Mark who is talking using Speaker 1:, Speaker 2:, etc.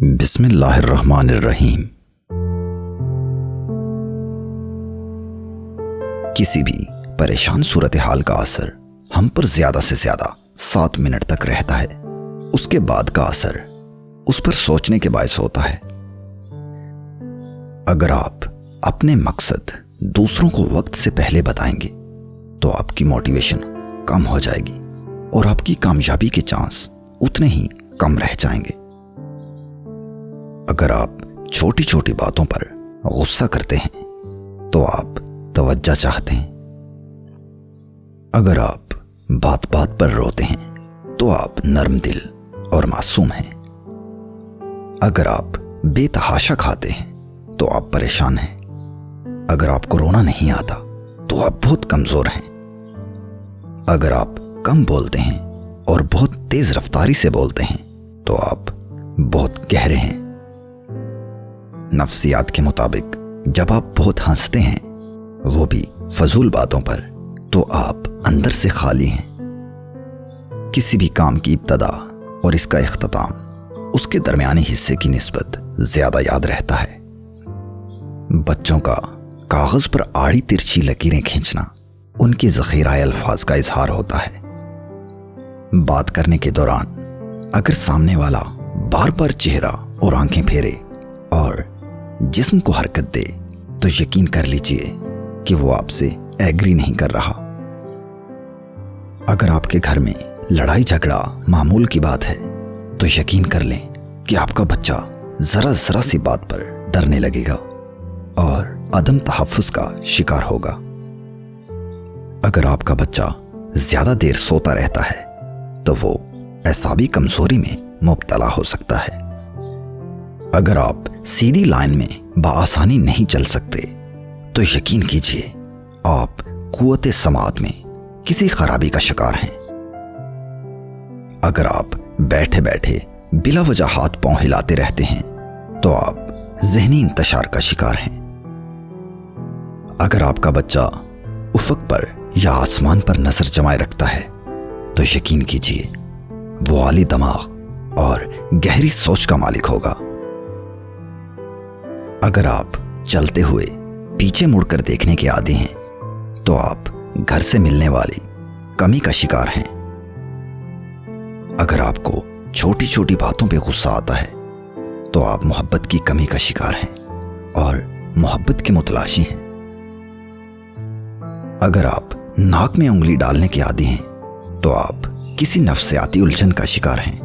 Speaker 1: بسم اللہ الرحمن الرحیم۔ کسی بھی پریشان صورتحال کا اثر ہم پر زیادہ سے زیادہ 7 منٹ تک رہتا ہے۔ اس کے بعد کا اثر اس پر سوچنے کے باعث ہوتا ہے۔ اگر آپ اپنے مقصد دوسروں کو وقت سے پہلے بتائیں گے تو آپ کی موٹیویشن کم ہو جائے گی اور آپ کی کامیابی کے چانس اتنے ہی کم رہ جائیں گے۔ اگر آپ چھوٹی چھوٹی باتوں پر غصہ کرتے ہیں تو آپ توجہ چاہتے ہیں۔ اگر آپ بات بات پر روتے ہیں تو آپ نرم دل اور معصوم ہیں۔ اگر آپ بے تحاشا کھاتے ہیں تو آپ پریشان ہیں۔ اگر آپ کو رونا نہیں آتا تو آپ بہت کمزور ہیں۔ اگر آپ کم بولتے ہیں اور بہت تیز رفتاری سے بولتے ہیں تو آپ بہت گہرے ہیں۔ نفسیات کے مطابق جب آپ بہت ہنستے ہیں، وہ بھی فضول باتوں پر، تو آپ اندر سے خالی ہیں۔ کسی بھی کام کی ابتدا اور اس کا اختتام اس کے درمیانی حصے کی نسبت زیادہ یاد رہتا ہے۔ بچوں کا کاغذ پر آڑی ترچھی لکیریں کھینچنا ان کے ذخیرہ الفاظ کا اظہار ہوتا ہے۔ بات کرنے کے دوران اگر سامنے والا بار بار چہرہ اور آنکھیں پھیرے اور جسم کو حرکت دے تو یقین کر لیجئے کہ وہ آپ سے ایگری نہیں کر رہا۔ اگر آپ کے گھر میں لڑائی جھگڑا معمول کی بات ہے تو یقین کر لیں کہ آپ کا بچہ ذرا سی بات پر ڈرنے لگے گا اور عدم تحفظ کا شکار ہوگا۔ اگر آپ کا بچہ زیادہ دیر سوتا رہتا ہے تو وہ اعصابی کمزوری میں مبتلا ہو سکتا ہے۔ اگر آپ سیدھی لائن میں بآسانی نہیں چل سکتے تو یقین کیجئے آپ قوت سماعت میں کسی خرابی کا شکار ہیں۔ اگر آپ بیٹھے بیٹھے بلا وجہ ہاتھ پاؤں ہلاتے رہتے ہیں تو آپ ذہنی انتشار کا شکار ہیں۔ اگر آپ کا بچہ افق پر یا آسمان پر نظر جمائے رکھتا ہے تو یقین کیجئے وہ عالی دماغ اور گہری سوچ کا مالک ہوگا۔ اگر آپ چلتے ہوئے پیچھے مڑ کر دیکھنے کے عادی ہیں تو آپ گھر سے ملنے والی کمی کا شکار ہیں۔ اگر آپ کو چھوٹی چھوٹی باتوں پہ غصہ آتا ہے تو آپ محبت کی کمی کا شکار ہیں اور محبت کے متلاشی ہیں۔ اگر آپ ناک میں انگلی ڈالنے کے عادی ہیں تو آپ کسی نفسیاتی الجھن کا شکار ہیں۔